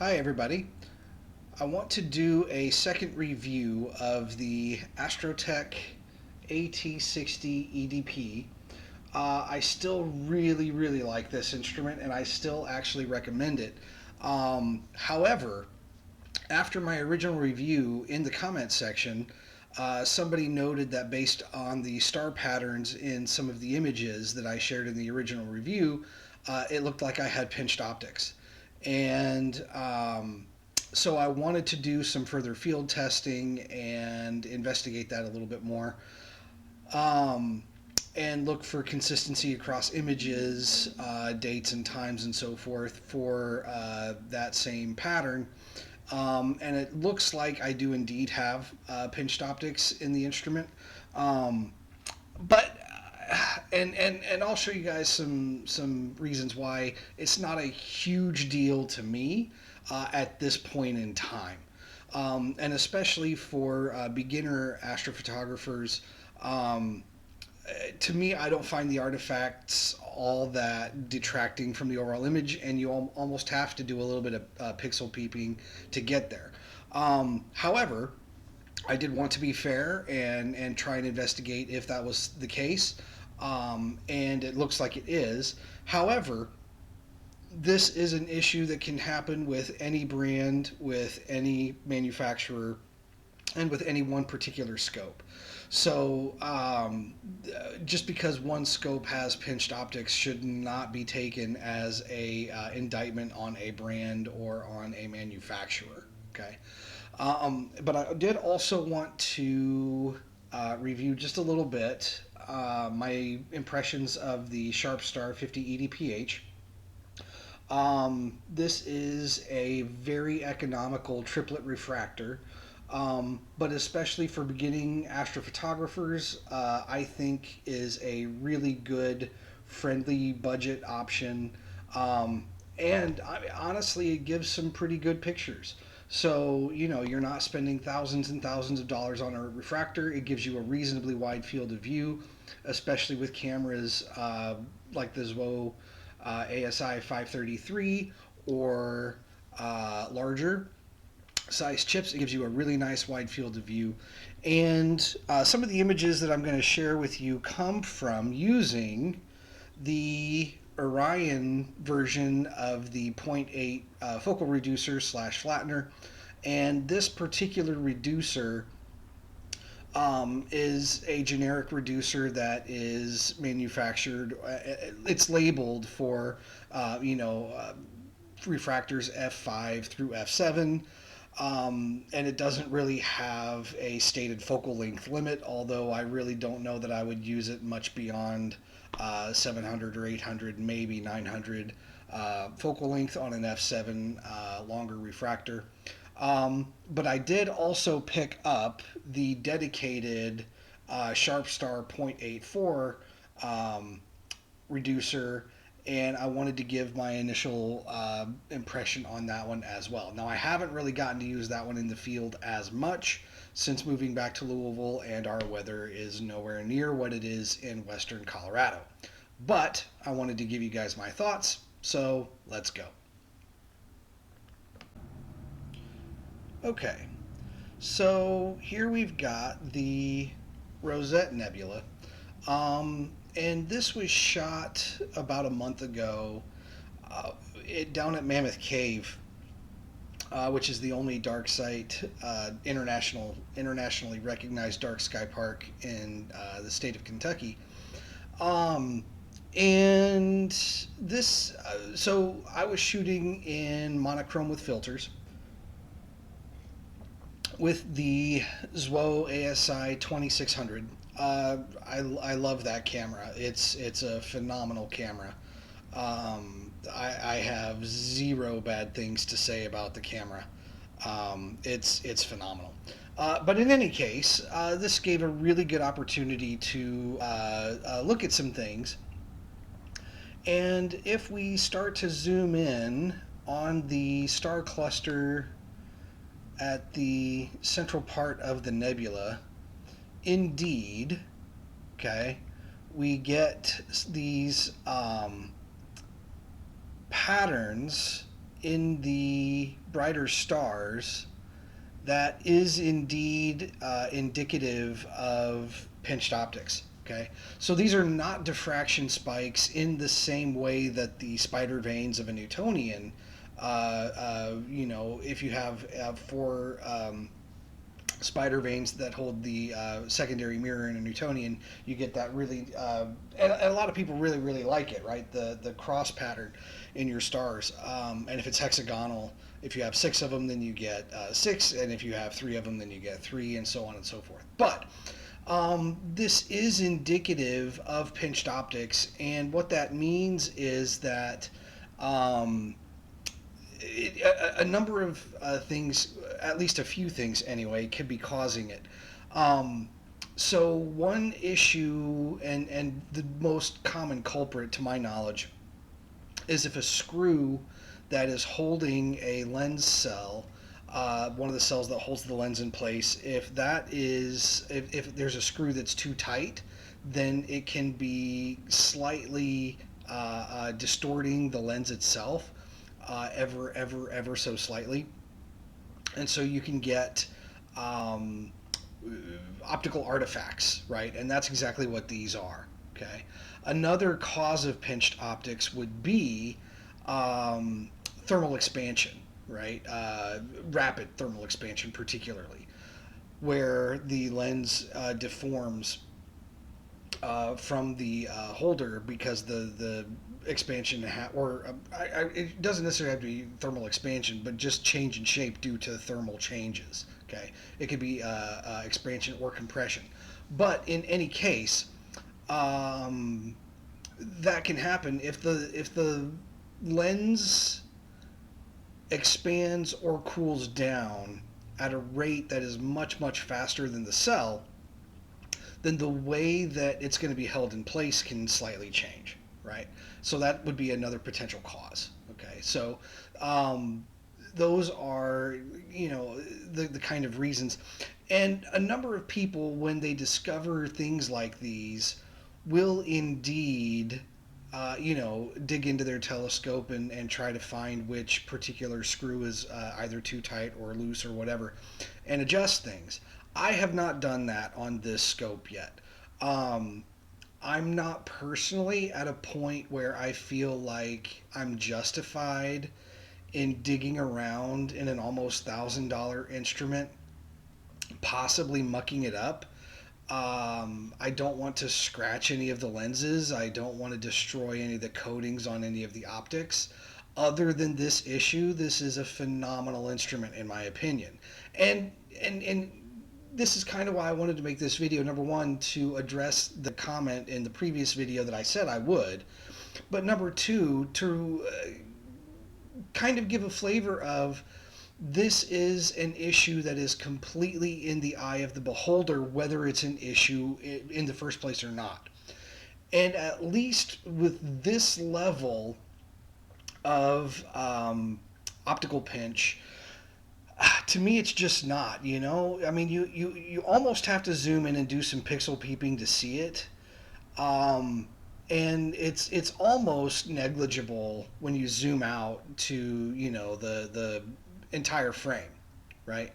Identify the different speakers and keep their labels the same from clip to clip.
Speaker 1: Hi everybody. I want to do a second review of the Astro-Tech AT60EDP. I still really like this instrument and I still actually recommend it. However, after my original review in the comments section, somebody noted that based on the star patterns in some of the images that I shared in the original review, it looked like I had pinched optics. And so I wanted to do some further field testing and investigate that a little bit more. Um, and look for consistency across images, dates and times and so forth for that same pattern. And it looks like I do indeed have pinched optics in the instrument. Um, but and I'll show you guys some reasons why it's not a huge deal to me at this point in time, and especially for beginner astrophotographers. Um, to me, I don't find the artifacts all that detracting from the overall image, and you almost have to do a little bit of pixel peeping to get there. However, I did want to be fair and try and investigate if that was the case, and it looks like it is. However, this is an issue that can happen with any brand, with any manufacturer, and with any one particular scope. So just because one scope has pinched optics should not be taken as a indictment on a brand or on a manufacturer. Okay, but I did also want to review just a little bit my impressions of the SharpStar 50EDPH. This is a very economical triplet refractor, but especially for beginning astrophotographers, I think is a really good, friendly budget option. And honestly, it gives some pretty good pictures. So, you're not spending thousands and thousands of dollars on a refractor. It gives you a reasonably wide field of view, especially with cameras like the ZWO ASI533 or larger size chips. It gives you a really nice wide field of view. And some of the images that I'm going to share with you come from using the Orion version of the 0.8 focal reducer slash flattener. And this particular reducer is a generic reducer that is manufactured. It's labeled for, refractors f5 through f7. And it doesn't really have a stated focal length limit, although I really don't know that I would use it much beyond 700 or 800, maybe 900 focal length on an f7 longer refractor. But I did also pick up the dedicated SharpStar 0.84 reducer, and I wanted to give my initial impression on that one as well. Now, I haven't really gotten to use that one in the field as much since moving back to Louisville, and our weather is nowhere near what it is in western Colorado. But I wanted to give you guys my thoughts, so let's go. Okay, so here we've got the Rosette Nebula. And this was shot about a month ago down at Mammoth Cave, which is the only dark site, internationally recognized dark sky park in the state of Kentucky. And this, so I was shooting in monochrome with filters with the ZWO ASI 2600. I love that camera. It's a phenomenal camera. I have zero bad things to say about the camera. It's phenomenal. But in any case, this gave a really good opportunity to look at some things. And if we start to zoom in on the star cluster at the central part of the nebula, indeed, okay, we get these patterns in the brighter stars that is indeed indicative of pinched optics. Okay, so these are not diffraction spikes in the same way that the spider veins of a Newtonian. If you have four spider veins that hold the secondary mirror in a Newtonian, you get that really, and a lot of people really, really like it, right? The cross pattern in your stars. And if it's hexagonal, if you have six of them, then you get six, and if you have three of them, then you get three, and so on and so forth. But this is indicative of pinched optics, and what that means is that a number of things, at least a few things anyway, could be causing it. So one issue, and the most common culprit to my knowledge, is if a screw that is holding a lens cell, one of the cells that holds the lens in place, if there's a screw that's too tight, then it can be slightly distorting the lens itself, ever so slightly, and so you can get optical artifacts, right? And that's exactly what these are. Okay. Another cause of pinched optics would be thermal expansion, right? Rapid thermal expansion, particularly, where the lens deforms from the holder because the expansion it doesn't necessarily have to be thermal expansion, but just change in shape due to thermal changes. Okay, it could be expansion or compression, but in any case, that can happen if the lens expands or cools down at a rate that is much faster than the cell. Then the way that it's going to be held in place can slightly change, right? So that would be another potential cause. Okay, so those are, the kind of reasons. And a number of people, when they discover things like these, will indeed, dig into their telescope and try to find which particular screw is either too tight or loose or whatever, and adjust things. I have not done that on this scope yet. I'm not personally at a point where I feel like I'm justified in digging around in an almost $1,000 instrument, possibly mucking it up. I don't want to scratch any of the lenses. I don't want to destroy any of the coatings on any of the optics. Other than this issue, this is a phenomenal instrument in my opinion. And this is kind of why I wanted to make this video. Number one, to address the comment in the previous video that I said I would. But number two, to kind of give a flavor of, this is an issue that is completely in the eye of the beholder, whether it's an issue in the first place or not. And at least with this level of optical pinch, to me it's just not. I mean, you almost have to zoom in and do some pixel peeping to see it. And it's almost negligible when you zoom out to the entire frame, right?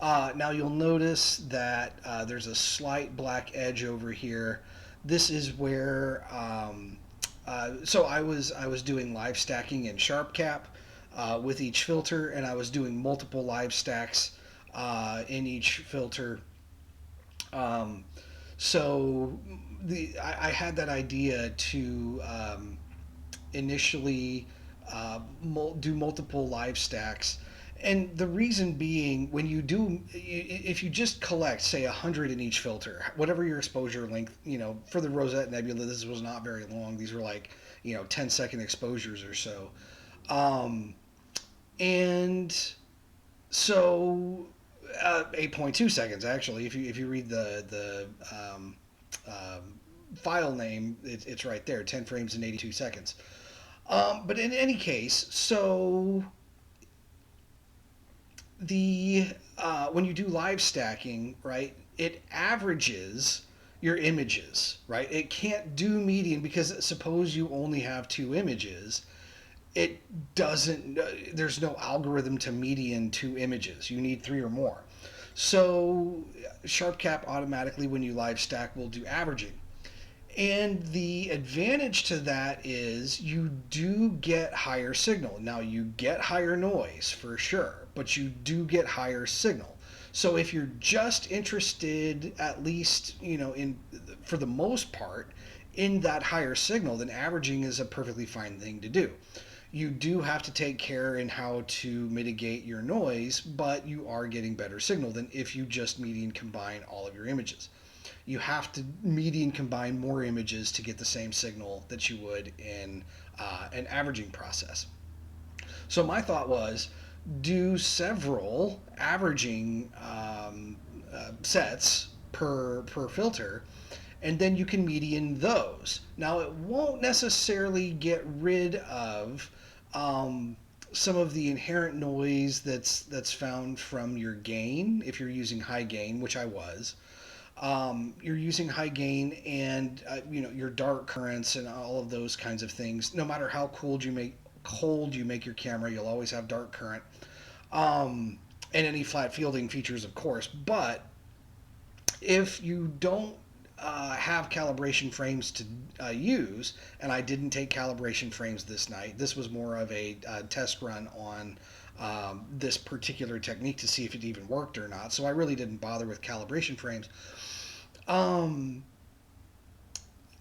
Speaker 1: Now you'll notice that there's a slight black edge over here. This is where so I was doing live stacking in SharpCap with each filter, and I was doing multiple live stacks in each filter. So I had that idea to initially do multiple live stacks. And the reason being, if you just collect, say, 100 in each filter, whatever your exposure length, for the Rosette Nebula, this was not very long. These were like, 10-second exposures or so. And so 8.2 seconds, actually. If you read the file name, it's right there, 10 frames in 82 seconds. But in any case, so when you do live stacking, right, it averages your images, right? It can't do median, because suppose you only have two images. it doesn't, there's no algorithm to median two images. You need three or more. So SharpCap automatically, when you live stack, will do averaging. And the advantage to that is you do get higher signal. Now you get higher noise for sure, but you do get higher signal. So if you're just interested, at least, in for the most part, in that higher signal, then averaging is a perfectly fine thing to do. You do have to take care in how to mitigate your noise, but you are getting better signal than if you just median combine all of your images. You have to median combine more images to get the same signal that you would in an averaging process. So my thought was do several averaging sets per filter, and then you can median those. Now it won't necessarily get rid of some of the inherent noise that's found from your gain if you're using high gain, which I was. You're using high gain and your dark currents and all of those kinds of things. No matter how cold you make your camera, you'll always have dark current, and any flat fielding features, of course. But if you don't have calibration frames to use, and I didn't take calibration frames this night. This was more of a test run on this particular technique to see if it even worked or not. So I really didn't bother with calibration frames.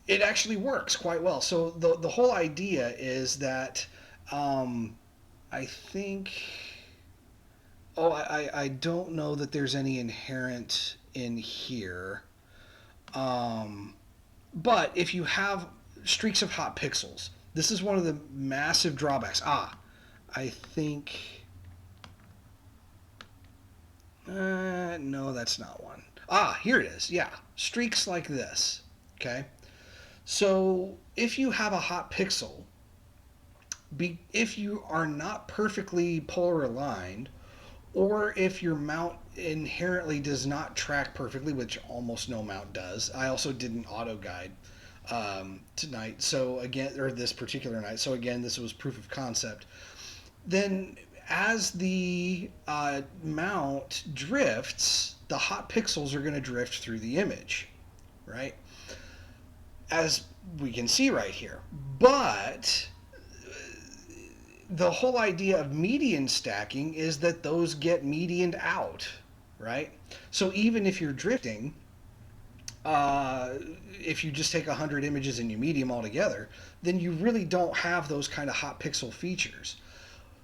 Speaker 1: It actually works quite well. So the whole idea is that I think. Oh, I don't know that there's any inherent in here. But if you have streaks of hot pixels, this is one of the massive drawbacks. I think. No, that's not one. Here it is. Yeah, streaks like this. Okay. So if you have a hot pixel, if you are not perfectly polar aligned, or if your mount inherently does not track perfectly, which almost no mount does. I also did an auto guide tonight, so again, or this particular night. So again, this was proof of concept. Then, as the mount drifts, the hot pixels are going to drift through the image, right? As we can see right here. But the whole idea of median stacking is that those get medianed out, right? So even if you're drifting, if you just take 100 images and you median them all together, then you really don't have those kind of hot pixel features.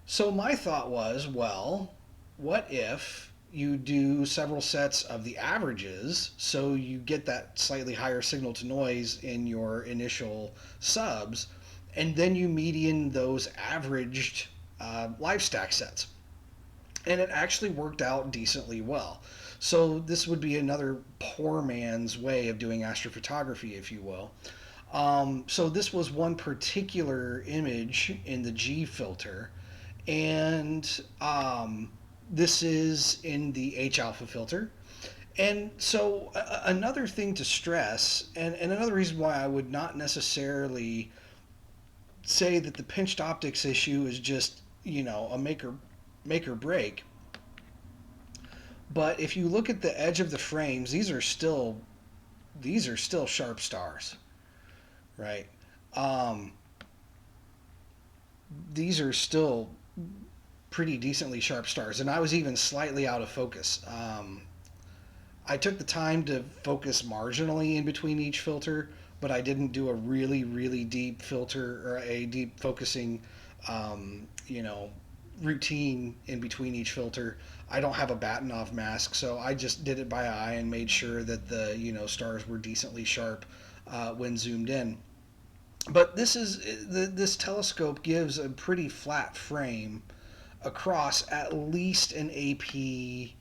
Speaker 1: So my thought was, well, what if you do several sets of the averages so you get that slightly higher signal to noise in your initial subs, and then you median those averaged live stack sets. And it actually worked out decently well. So this would be another poor man's way of doing astrophotography, if you will. So this was one particular image in the G filter, and this is in the H alpha filter. And so another thing to stress, and another reason why I would not necessarily say that the pinched optics issue is just a make or break. But if you look at the edge of the frames, these are still sharp stars, right? These are still pretty decently sharp stars, and I was even slightly out of focus. I took the time to focus marginally in between each filter, but I didn't do a really, really deep filter or a deep focusing, routine in between each filter. I don't have a Batinov mask, so I just did it by eye and made sure that the stars were decently sharp when zoomed in. But this telescope gives a pretty flat frame across at least an APC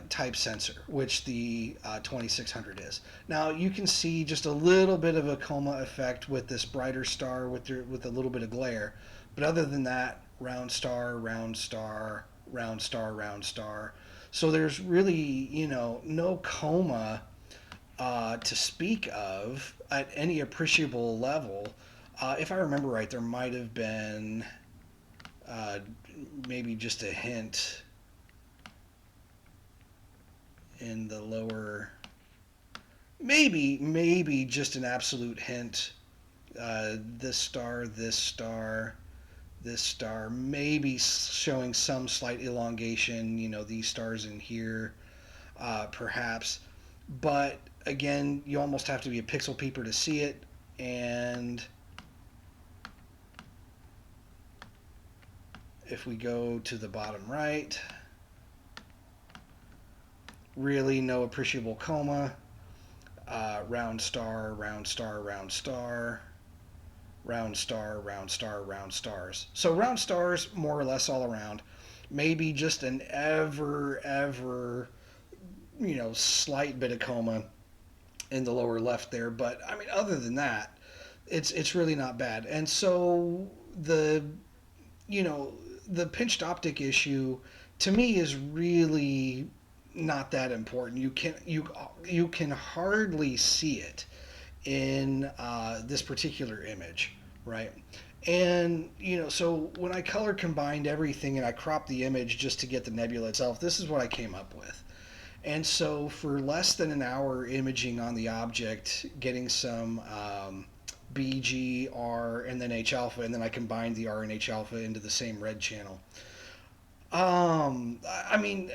Speaker 1: type sensor, which the 2600 is. Now you can see just a little bit of a coma effect with this brighter star with a little bit of glare, but other than that, round star, round star, round star, round star. So there's really no coma to speak of at any appreciable level. If I remember right, there might have been uh, maybe just a hint in the lower, maybe just an absolute hint. This star, this star, this star, maybe showing some slight elongation. These stars in here, perhaps. But again, you almost have to be a pixel peeper to see it. And if we go to the bottom right, really no appreciable coma. Round star, round star, round star, round star, round star, round stars. So round stars more or less all around. Maybe just an ever, slight bit of coma in the lower left there. But I mean, other than that, it's really not bad. And so you know the pinched optic issue to me is really not that important. You can hardly see it in this particular image, right? And so when I color combined everything and I cropped the image just to get the nebula itself, this is what I came up with. And so for less than an hour imaging on the object, getting some BG, R, and then H alpha, and then I combined the R and H alpha into the same red channel. I mean,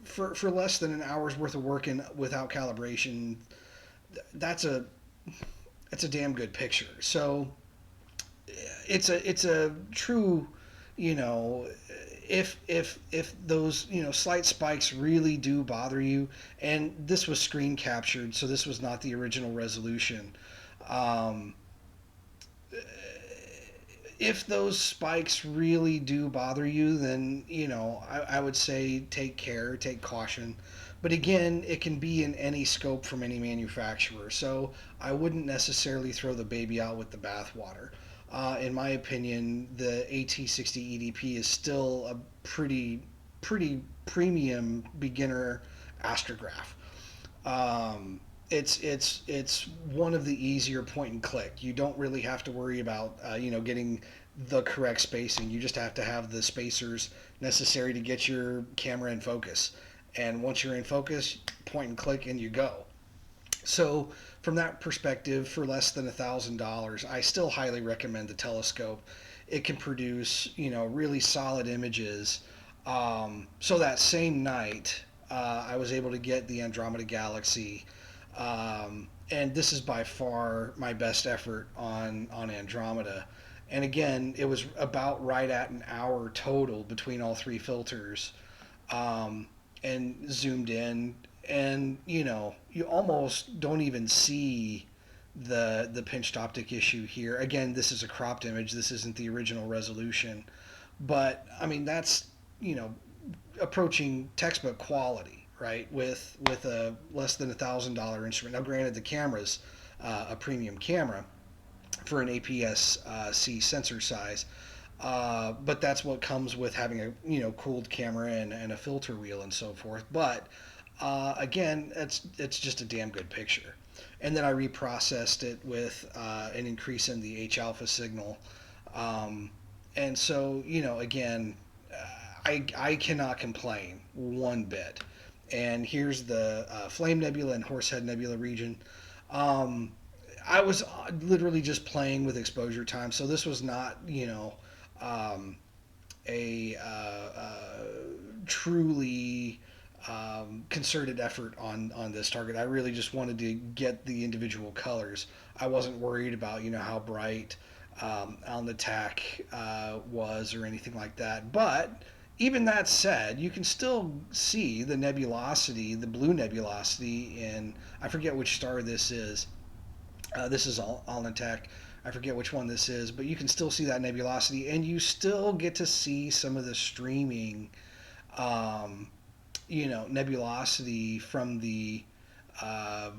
Speaker 1: for less than an hour's worth of work and without calibration, that's a damn good picture. So it's a true, you know, if those slight spikes really do bother you, and this was screen captured, so this was not the original resolution. Um, if those spikes really do bother you, then I would say take care, take caution. But again, it can be in any scope from any manufacturer, so I wouldn't necessarily throw the baby out with the bathwater. In my opinion, the AT60EDP is still a pretty premium beginner astrograph. Um, it's one of the easier point and click. You don't really have to worry about getting the correct spacing. You just have to have the spacers necessary to get your camera in focus. And once you're in focus, point and click and you go. So from that perspective, for less than $1,000, I still highly recommend the telescope. It can produce really solid images. So that same night, I was able to get the Andromeda Galaxy, and this is by far my best effort on Andromeda. And again, it was about right at an hour total between all three filters, um, and zoomed in, and you almost don't even see the pinched optic issue here. Again, this is a cropped image. This isn't the original resolution, but I mean that's you know approaching textbook quality, right? With a less than $1,000 instrument. Now, granted, the camera's a premium camera for an APS-C sensor size, but that's what comes with having a cooled camera and a filter wheel and so forth. But again, it's just a damn good picture. And then I reprocessed it with an increase in the H alpha signal, um, and so again, I cannot complain one bit. And here's the Flame Nebula and Horsehead Nebula region. Um, I was literally just playing with exposure time, so this was not um, a truly concerted effort on this target. I really just wanted to get the individual colors. I wasn't worried about how bright Alnitak was or anything like that. But even that said, you can still see the nebulosity, the blue nebulosity in, I forget which star this is. This is Alnitak. I forget which one this is, but you can still see that nebulosity, and you still get to see some of the streaming, um, nebulosity from the uh,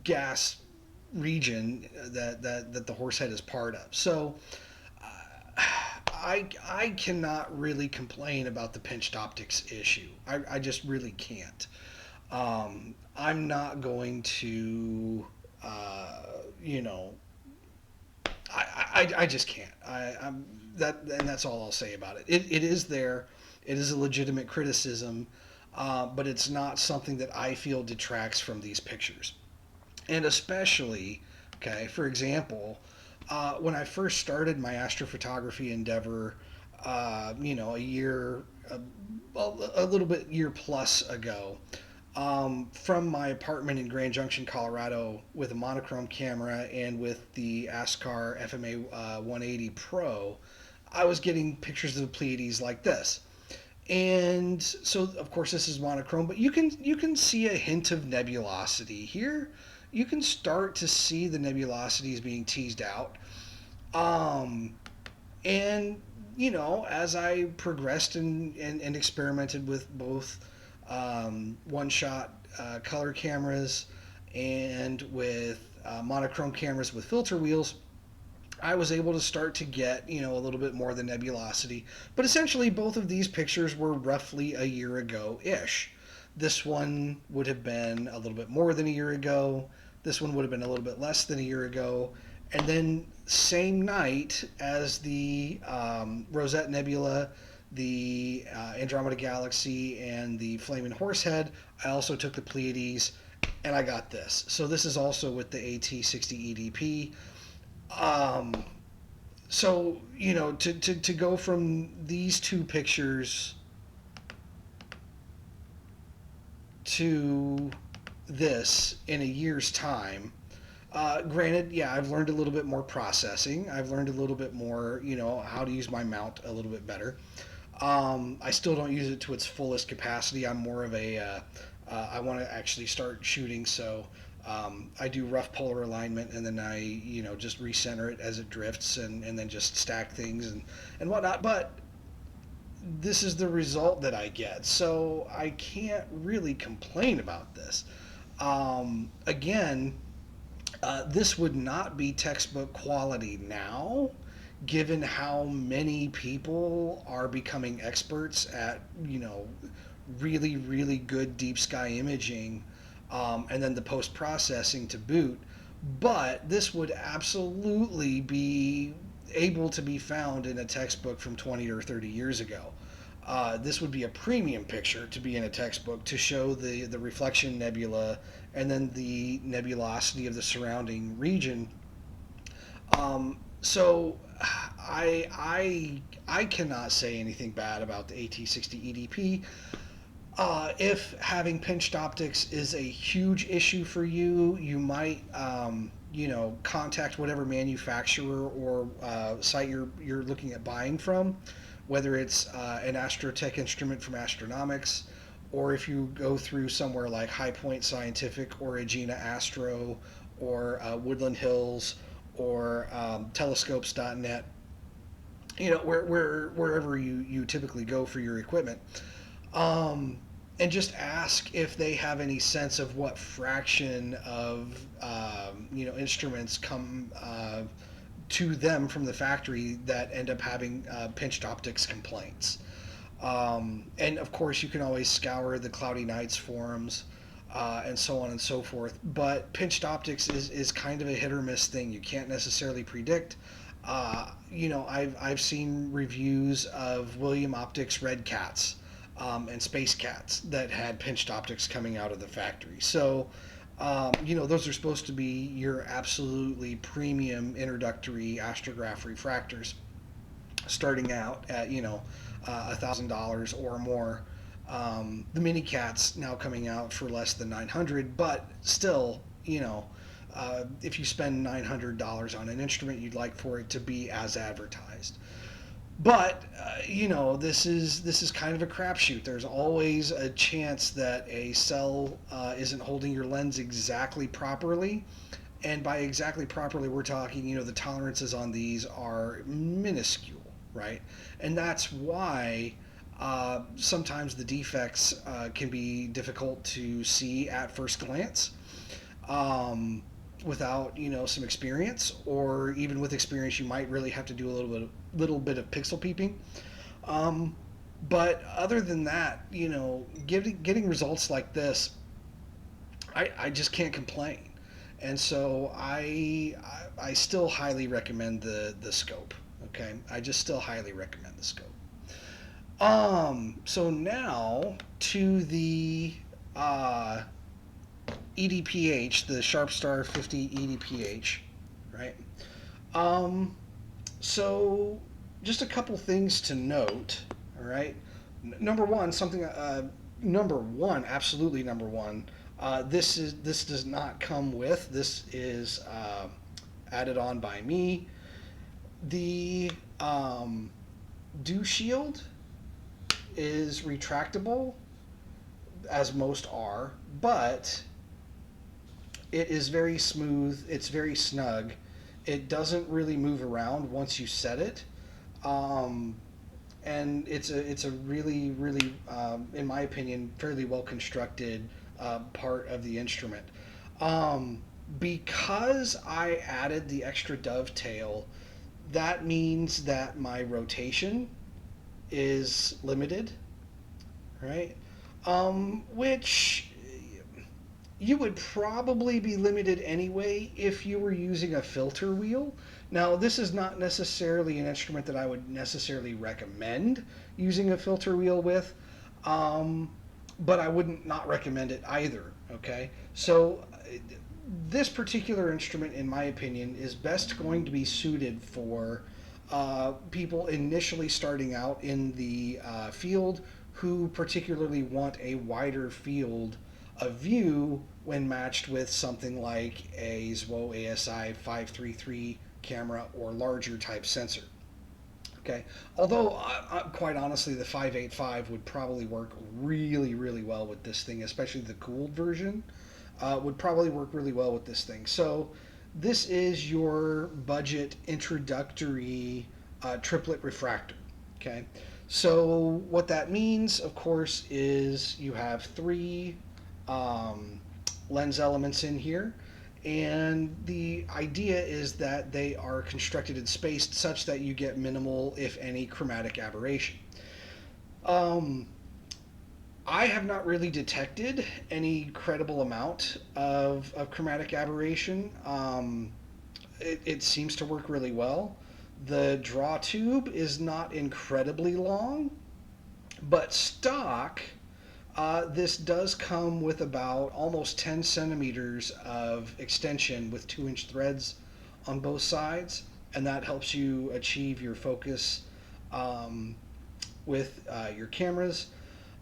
Speaker 1: gas region that the Horsehead is part of. So I cannot really complain about the pinched optics issue. I just really can't. I'm not going to, uh, you know, I just can't. I'm that, and that's all I'll say about it. It is there. It is a legitimate criticism, but it's not something that I feel detracts from these pictures. And especially, okay, for example, when I first started my astrophotography endeavor, a year, a little bit year plus ago, from my apartment in Grand Junction, Colorado, with a monochrome camera and with the ASCAR FMA 180 Pro, I was getting pictures of the Pleiades like this. And so, of course, this is monochrome, but you can see a hint of nebulosity here. You can start to see the nebulosities being teased out. Um, and as I progressed and experimented with both one shot color cameras and with monochrome cameras with filter wheels, I was able to start to get, a little bit more of the nebulosity. But essentially, both of these pictures were roughly a year ago ish. This one would have been a little bit more than a year ago. This one would have been a little bit less than a year ago. And then, same night as the Rosette Nebula, the Andromeda Galaxy, and the Flaming Horsehead, I also took the Pleiades, and I got this. So this is also with the AT60EDP. Um, so to go from these two pictures to this in a year's time. Granted, yeah, I've learned a little bit more processing. I've learned a little bit more, how to use my mount a little bit better. I still don't use it to its fullest capacity. I'm more of I want to actually start shooting, so I do rough polar alignment, and then I, just recenter it as it drifts, and then just stack things and whatnot. But this is the result that I get, so I can't really complain about this. Again, this would not be textbook quality now, given how many people are becoming experts at, really, really good deep sky imaging, and then the post processing to boot. But this would absolutely be able to be found in a textbook from 20 or 30 years ago. This would be a premium picture to be in a textbook to show the reflection nebula and then the nebulosity of the surrounding region. So I cannot say anything bad about the AT60EDP. If having pinched optics is a huge issue for you, you might contact whatever manufacturer or site you're looking at buying from, whether it's an Astro-Tech instrument from Astronomics, or if you go through somewhere like High Point Scientific or Agena Astro or Woodland Hills or telescopes.net, wherever you typically go for your equipment. And just ask if they have any sense of what fraction of instruments come to them from the factory that end up having pinched optics complaints. And of course, you can always scour the Cloudy Nights forums and so on and so forth. But pinched optics is kind of a hit or miss thing. You can't necessarily predict. I've seen reviews of William Optics Red Cats and Space Cats that had pinched optics coming out of the factory. So, those are supposed to be your absolutely premium introductory astrograph refractors, starting out at $1,000 or more. The mini cats now coming out for less than 900, but still, if you spend $900 on an instrument, you'd like for it to be as advertised. But this is kind of a crapshoot. There's always a chance that a cell isn't holding your lens exactly properly, and by exactly properly, we're talking the tolerances on these are minuscule, right? And that's why sometimes the defects can be difficult to see at first glance. Without some experience, or even with experience, you might really have to do a little bit of pixel peeping. But other than that, getting results like this, I just can't complain. And so I still highly recommend the scope. Okay, I just still highly recommend the scope. So now to the uh, EDPH, the SharpStar 50EDPH, right? Um, so just a couple things to note, all right? Number one, number one, absolutely number one. This does not come with. This is added on by me. The dew shield is retractable, as most are, but it is very smooth. It's very snug. It doesn't really move around once you set it. Um, and it's a really really in my opinion fairly well constructed part of the instrument. Um, because I added the extra dovetail, that means that my rotation is limited, right? Which you would probably be limited anyway if you were using a filter wheel. Now, this is not necessarily an instrument that I would necessarily recommend using a filter wheel with, um, but I wouldn't not recommend it either. Okay, so this particular instrument, in my opinion, is best going to be suited for people initially starting out in the field who particularly want a wider field of view when matched with something like a ZWO ASI533 camera or larger type sensor. Okay, although quite honestly, the 585 would probably work really, really well with this thing, especially the cooled version would probably work really well with this thing. So this is your budget introductory triplet refractor. Okay, so what that means, of course, is you have three um, lens elements in here. And the idea is that they are constructed and spaced such that you get minimal, if any, chromatic aberration. Um, I have not really detected any credible amount of chromatic aberration. It seems to work really well. The draw tube is not incredibly long, but stock, this does come with about almost 10 centimeters of extension with 2-inch threads on both sides, and that helps you achieve your focus um, with your cameras.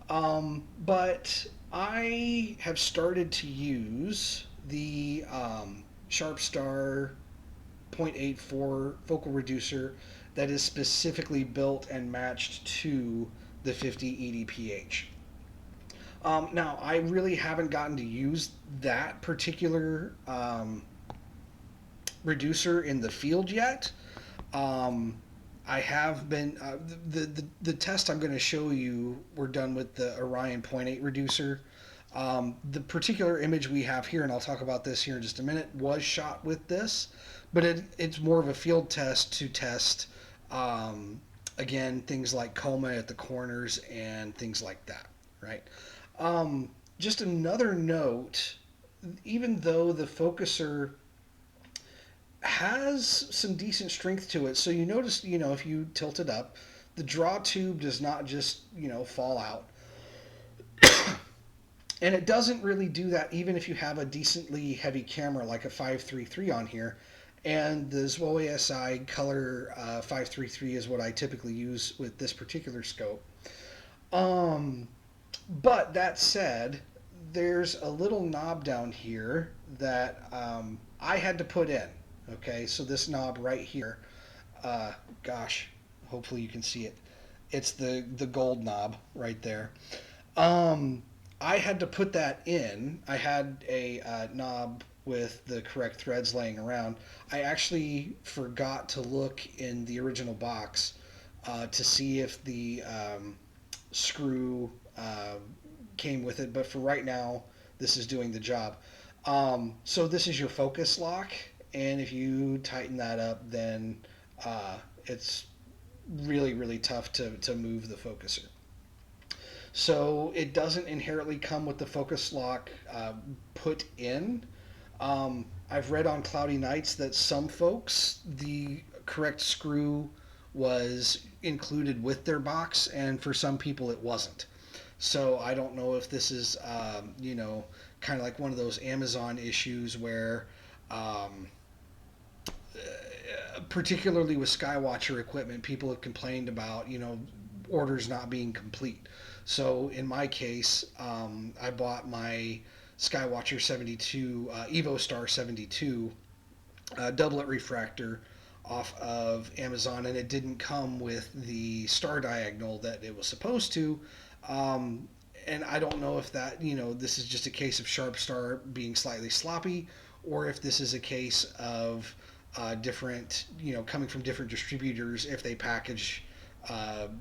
Speaker 1: But I have started to use the SharpStar 0.84 focal reducer that is specifically built and matched to the 50EDPH. Now, I really haven't gotten to use that particular reducer in the field yet. Um, I have been the test I'm going to show you. We're done with the Orion 0.8 reducer. The particular image we have here, and I'll talk about this here in just a minute, was shot with this, but it's more of a field test to test again things like coma at the corners and things like that, right? Just another note, even though the focuser has some decent strength to it, so you notice, if you tilt it up, the draw tube does not just, fall out. And it doesn't really do that even if you have a decently heavy camera like a 533 on here. And the ZWO ASI color 533 is what I typically use with this particular scope. But that said, there's a little knob down here that I had to put in. Okay, so this knob right here, gosh, hopefully you can see it. It's the gold knob right there. I had to put that in. I had a knob with the correct threads laying around. I actually forgot to look in the original box to see if the screw came with it, but for right now, this is doing the job. So this is your focus lock, and if you tighten that up, then it's really, really tough to move the focuser. So it doesn't inherently come with the focus lock put in. I've read on cloudy nights that some folks, the correct screw was included with their box, and for some people it wasn't. So I don't know if this is, kind of like one of those Amazon issues where, um, particularly with Skywatcher equipment, people have complained about, orders not being complete. So in my case, I bought my Skywatcher 72, EvoStar 72 doublet refractor off of Amazon, and it didn't come with the star diagonal that it was supposed to. Um, and I don't know if that, this is just a case of SharpStar being slightly sloppy, or if this is a case of different, coming from different distributors if they package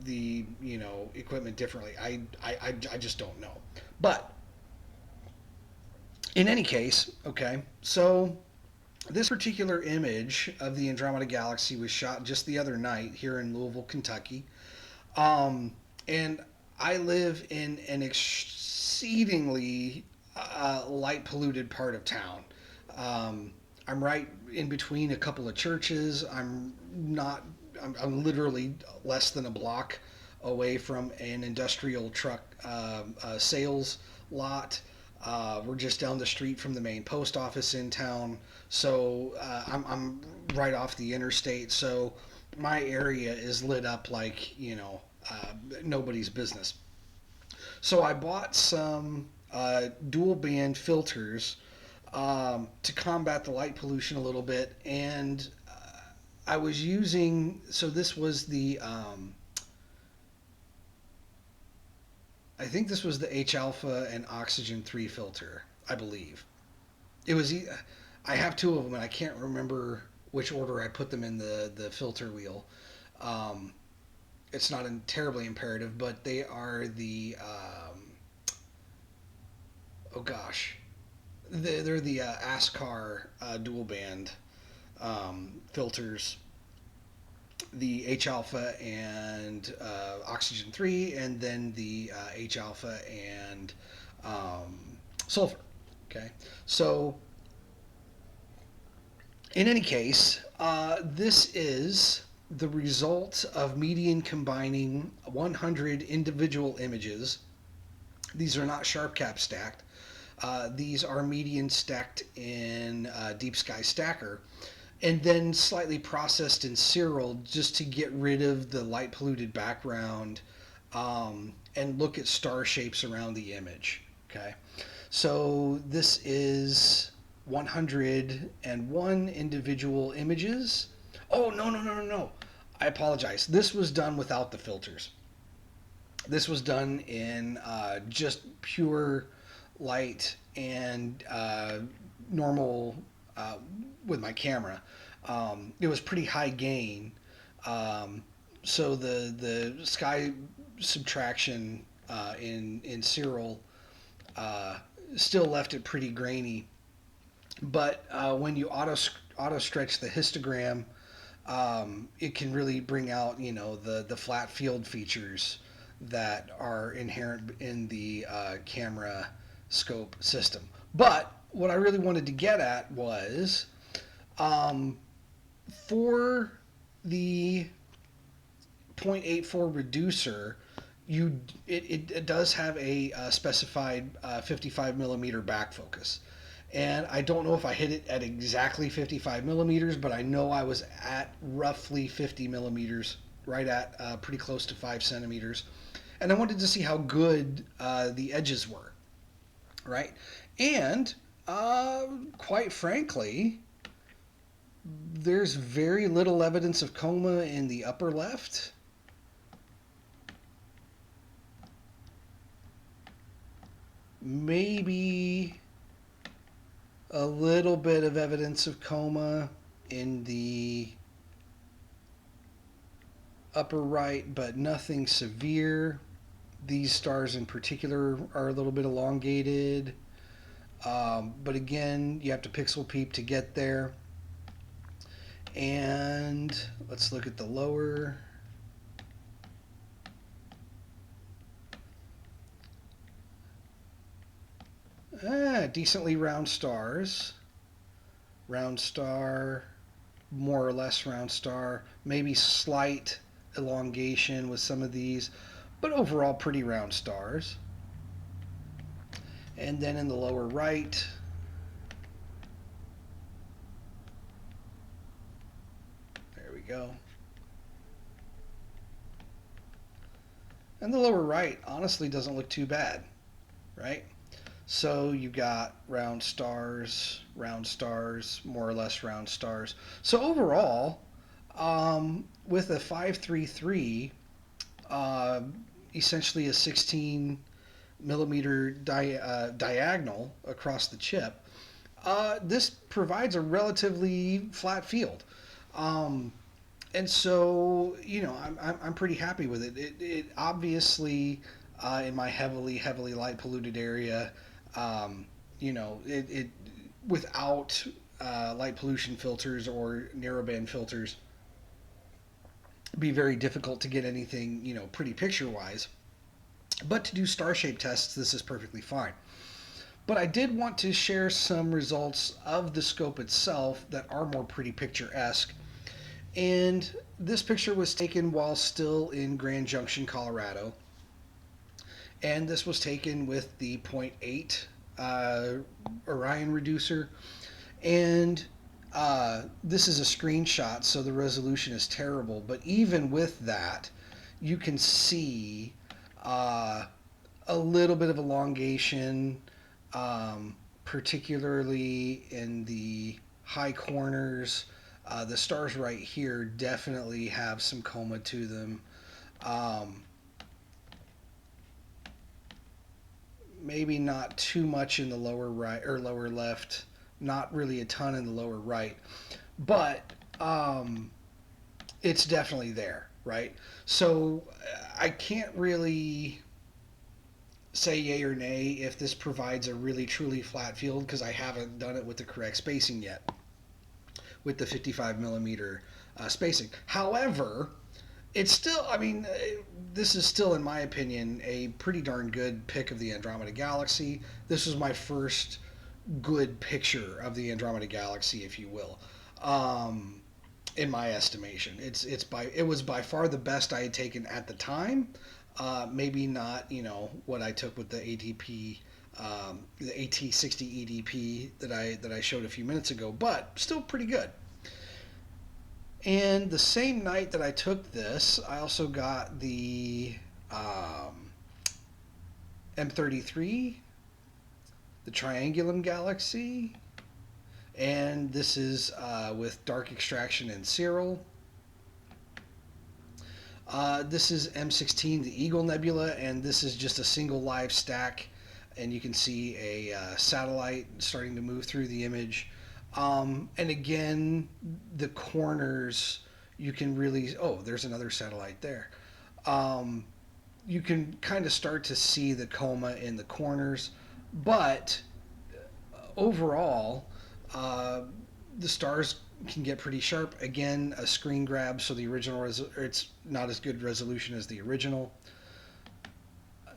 Speaker 1: the, equipment differently. I just don't know. But in any case, okay, so this particular image of the Andromeda Galaxy was shot just the other night here in Louisville, Kentucky. And I live in an exceedingly light polluted part of town. I'm right in between a couple of churches. I'm literally less than a block away from an industrial truck sales lot. We're just down the street from the main post office in town. So I'm right off the interstate. So my area is lit up like, nobody's business. So I bought some dual band filters to combat the light pollution a little bit. And I was using, so this was the, I think this was the H alpha and oxygen 3 filter, I believe. It was, I have two of them and I can't remember which order I put them in the filter wheel. Um, it's not terribly imperative, but they are the, oh gosh, they're the ASCAR dual band filters, the H alpha and oxygen 3, and then the H alpha and sulfur. Okay, so in any case, this is the result of median combining 100 individual images. These are not sharp cap stacked. These are median stacked in Deep Sky Stacker, and then slightly processed in Serial just to get rid of the light polluted background and look at star shapes around the image. Okay, so this is 101 individual images. Oh, no, no, no, no, no. I apologize. This was done without the filters. This was done in just pure light and normal with my camera. It was pretty high gain, so the sky subtraction in Serial still left it pretty grainy. But when you auto stretch the histogram, it can really bring out the flat field features that are inherent in the camera scope system. But what I really wanted to get at was for the 0.84 reducer, it does have a specified 55 millimeter back focus. And I don't know if I hit it at exactly 55 millimeters, but I know I was at roughly 50 millimeters, right at pretty close to 5 centimeters. And I wanted to see how good the edges were, right? And quite frankly, there's very little evidence of coma in the upper left. Maybe a little bit of evidence of coma in the upper right, but nothing severe. These stars in particular are a little bit elongated. But again, you have to pixel peep to get there. And let's look at the lower. Decently round stars. round star, more or less round star, maybe slight elongation with some of these, but overall pretty round stars. And then in the lower right, there we go. And the lower right honestly doesn't look too bad, right? So you got round stars, more or less round stars. So overall, with a 533, essentially a 16 millimeter diagonal across the chip, this provides a relatively flat field. Um, and so, you know, I'm pretty happy with it. It obviously, in my heavily light polluted area, you know, it without light pollution filters or narrowband filters, be very difficult to get anything, you know, pretty picture wise. But to do star shape tests, this is perfectly fine. But I did want to share some results of the scope itself that are more pretty picturesque. And this picture was taken while still in Grand Junction, Colorado. And this was taken with the 0.8 Orion reducer. And this is a screenshot, so the resolution is terrible. But even with that, you can see a little bit of elongation, particularly in the high corners. The stars right here definitely have some coma to them. Maybe not too much in the lower right or lower left, not really a ton in the lower right, but it's definitely there, right? So I can't really say yay or nay if this provides a really truly flat field because I haven't done it with the correct spacing yet, with the 55 millimeter spacing. However, it's still, I mean, this is still, in my opinion, a pretty darn good pick of the Andromeda Galaxy. This was my first good picture of the Andromeda Galaxy, if you will, in my estimation. It was by far the best I had taken at the time. Maybe not, you know, what I took with the ATP, the AT60EDP that I showed a few minutes ago, but still pretty good. And the same night that I took this, I also got the M33, the Triangulum Galaxy, and this is with dark extraction and Cyril. This is M16, the Eagle Nebula, and this is just a single live stack, and you can see a satellite starting to move through the image. And again, the corners, you can really, oh, there's another satellite there. You can kind of start to see the coma in the corners, but overall, the stars can get pretty sharp. Again, a screen grab, so the original, it's not as good resolution as the original.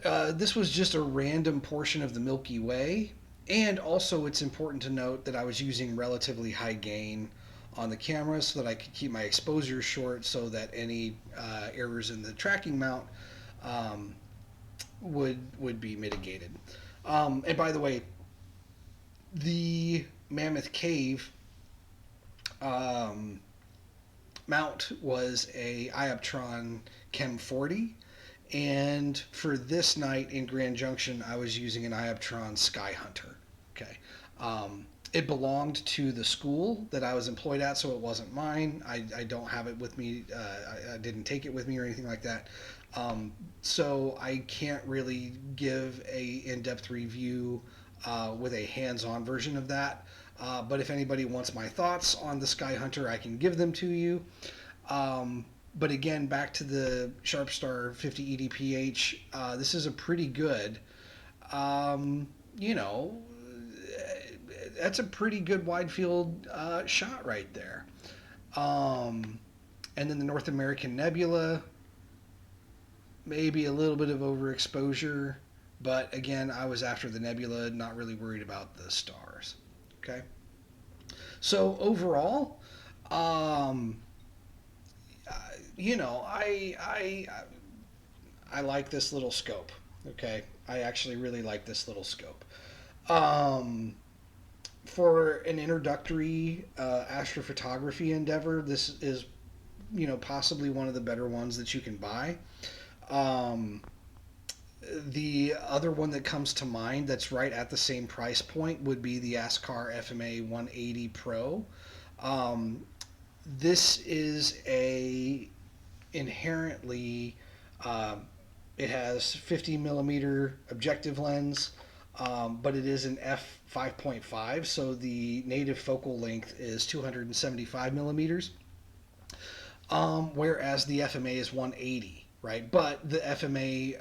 Speaker 1: This was just a random portion of the Milky Way. And also, it's important to note that I was using relatively high gain on the camera so that I could keep my exposure short so that any errors in the tracking mount would be mitigated. And by the way, the Mammoth Cave mount was a iOptron Chem 40. And for this night in Grand Junction, I was using an iOptron SkyHunter. Okay. It belonged to the school that I was employed at, so it wasn't mine. I don't have it with me. I didn't take it with me or anything like that. So I can't really give a in-depth review with a hands-on version of that. But if anybody wants my thoughts on the SkyHunter, I can give them to you. But again, back to the SharpStar 50EDPH, this is a pretty good, you know, that's a pretty good wide field shot right there. And then the North American Nebula, maybe a little bit of overexposure, but again, I was after the nebula, not really worried about the stars. Okay. So overall, um, you know, I like this little scope. Okay, I actually really like this little scope. Um, for an introductory astrophotography endeavor, this is, you know, possibly one of the better ones that you can buy. Um, the other one that comes to mind that's right at the same price point would be the Ascar FMA 180 Pro. Um, this is a inherently um, it has 50 millimeter objective lens, but it is an f5.5, so the native focal length is 275 millimeters, whereas the FMA is 180, right? But the FMA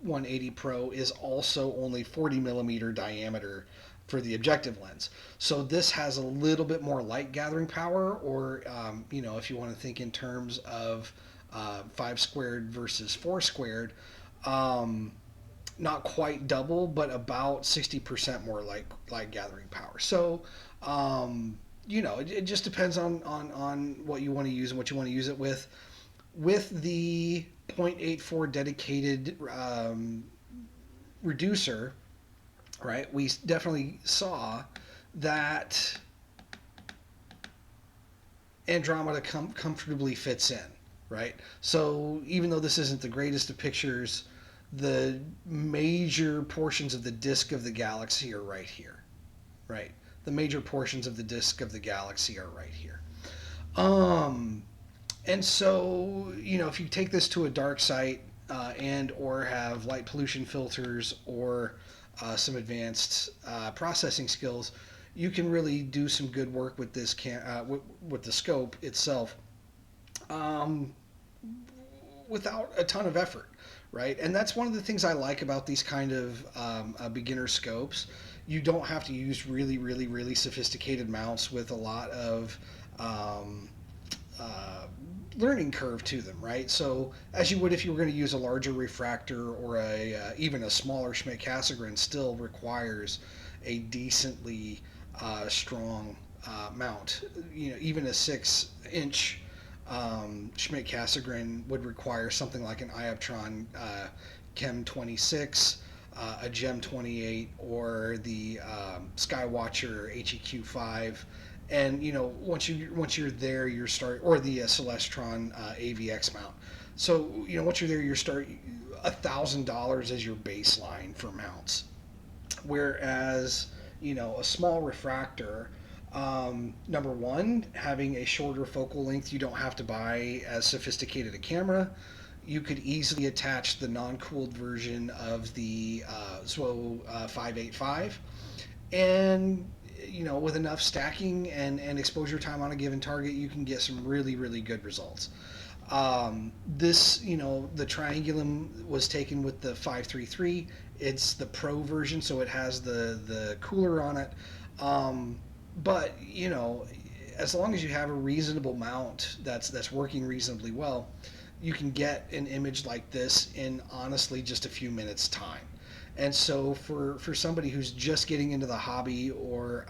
Speaker 1: 180 Pro is also only 40 millimeter diameter for the objective lens. So this has a little bit more light gathering power, or you know, if you want to think in terms of 5 squared versus 4 squared, um, not quite double, but about 60% more light gathering power. So, you know, it just depends on what you want to use and what you want to use it with. With the 0.84 dedicated reducer, right, we definitely saw that Andromeda comfortably fits in, right? So even though this isn't the greatest of pictures, the major portions of the disk of the galaxy are right here, right? The major portions of the disk of the galaxy are right here. Um, and so, you know, if you take this to a dark site and or have light pollution filters or some advanced processing skills, you can really do some good work with this with the scope itself, um, without a ton of effort, right? And that's one of the things I like about these kind of beginner scopes. You don't have to use really sophisticated mounts with a lot of um, uh, learning curve to them, right? So as you would if you were going to use a larger refractor or a even a smaller Schmidt-Cassegrain, still requires a decently strong mount. You know, even a 6-inch Schmidt-Cassegrain would require something like an iOptron Chem 26, a Gem 28, or the Skywatcher HEQ5. And you know, once you're there, you're start or the Celestron AVX mount. So you know, once you're there, you're start $1,000 as your baseline for mounts. Whereas you know, a small refractor, number one, having a shorter focal length, you don't have to buy as sophisticated a camera. You could easily attach the non-cooled version of the ZWO 585, and you know, with enough stacking and exposure time on a given target, you can get some really good results. This, you know, the Triangulum was taken with the 533. It's the Pro version, so it has the cooler on it. But you know, as long as you have a reasonable mount that's working reasonably well, you can get an image like this in honestly just a few minutes time. And so for somebody who's just getting into the hobby, or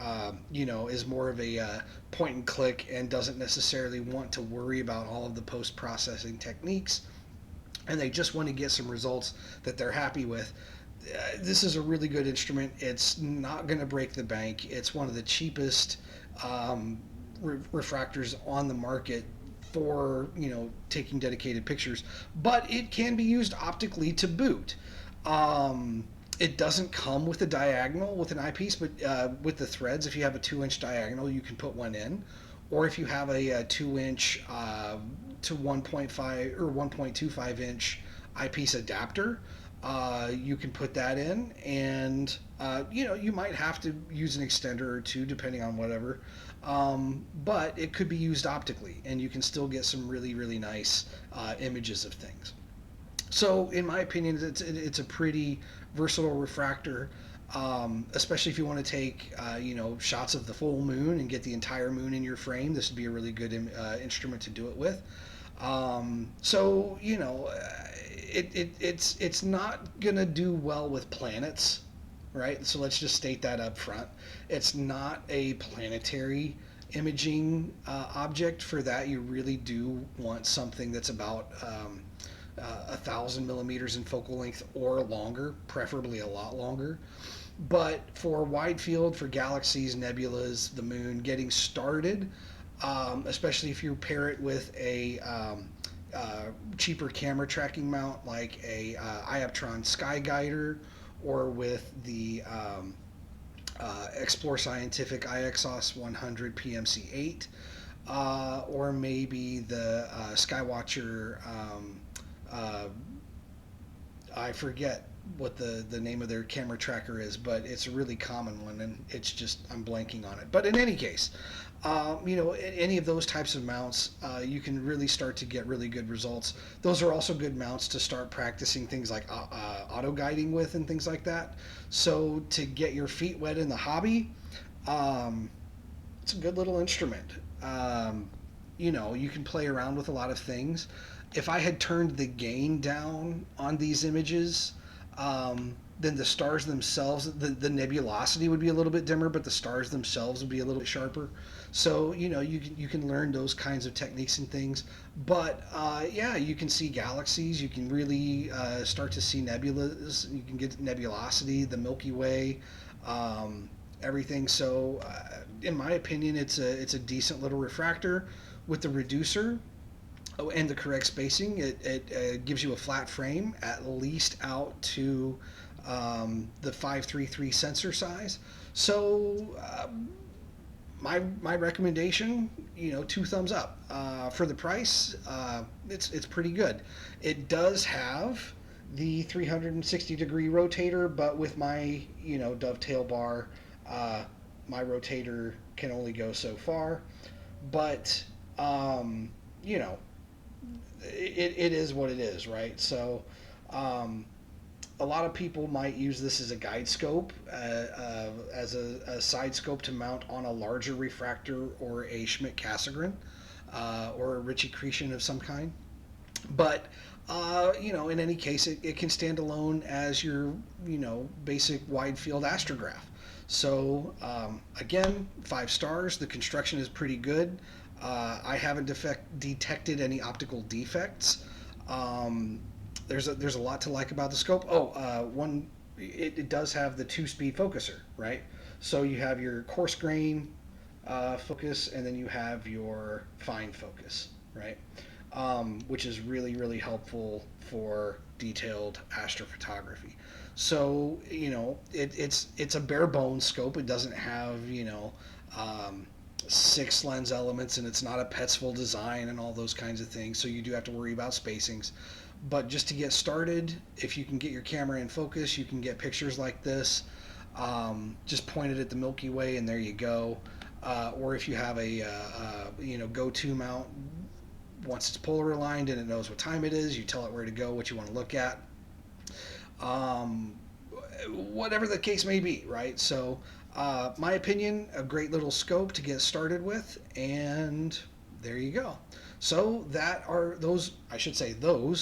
Speaker 1: you know, is more of a point and click and doesn't necessarily want to worry about all of the post processing techniques, and they just want to get some results that they're happy with, this is a really good instrument. It's not going to break the bank. It's one of the cheapest refractors on the market for, you know, taking dedicated pictures, but it can be used optically to boot. It doesn't come with a diagonal with an eyepiece, but with the threads, if you have a 2-inch diagonal, you can put one in. Or if you have a 2-inch to 1.5 or 1.25-inch eyepiece adapter, you can put that in. And, you know, you might have to use an extender or two depending on whatever. But it could be used optically, and you can still get some really nice images of things. So, in my opinion, it's a pretty versatile refractor, especially if you want to take you know, shots of the full moon and get the entire moon in your frame. This would be a really good instrument to do it with. So you know, it's not gonna do well with planets, right? So let's just state that up front. It's not a planetary imaging object. For that, you really do want something that's about 1,000 millimeters in focal length or longer, preferably a lot longer. But for wide field, for galaxies, nebulas, the moon, getting started, especially if you pair it with a cheaper camera tracking mount like a iOptron SkyGuider, or with the Explore Scientific IXOS 100 PMC8, or maybe the Skywatcher. I forget what the name of their camera tracker is, but it's a really common one, and it's just I'm blanking on it. But in any case, any of those types of mounts, you can really start to get really good results. Those are also good mounts to start practicing things like auto guiding with and things like that. So to get your feet wet in the hobby, it's a good little instrument. You can play around with a lot of things. If I had turned the gain down on these images, then the stars themselves, the nebulosity would be a little bit dimmer, but the stars themselves would be a little bit sharper. So you can learn those kinds of techniques and things. But yeah, you can see galaxies. You can really start to see nebulas. You can get nebulosity, the Milky Way, everything. So in my opinion, it's a decent little refractor with the reducer. Oh, and the correct spacing. It gives you a flat frame, at least out to the 533 sensor size. So my recommendation, 2 thumbs up. For the price, it's pretty good. It does have the 360-degree rotator, but with my dovetail bar, my rotator can only go so far. But it is what it is, right? So a lot of people might use this as a guide scope, as a side scope to mount on a larger refractor or a Schmidt-Cassegrain, or a Ritchie-Chrétien of some kind. But in any case, it can stand alone as your basic wide field astrograph. So again, 5 stars. The construction is pretty good. I haven't detected any optical defects. There's a lot to like about the scope. It does have the 2-speed focuser, right? So you have your coarse grain focus, and then you have your fine focus, right? Which is really, really helpful for detailed astrophotography. So it's a bare bones scope. It doesn't have 6 lens elements, and it's not a Petzval design and all those kinds of things. So you do have to worry about spacings. But just to get started, if you can get your camera in focus, you can get pictures like this. Just point it at the Milky Way, and there you go. Or if you have a go-to mount, once it's polar aligned and it knows what time it is, you tell it where to go, what you want to look at. Whatever the case may be, right? So my opinion, a great little scope to get started with, and there you go. So those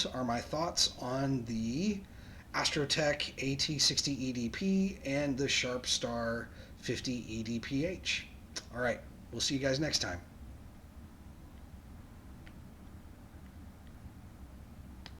Speaker 1: are my thoughts on the Astro-Tech AT60EDP and the SharpStar 50EDPH. All right, we'll see you guys next time.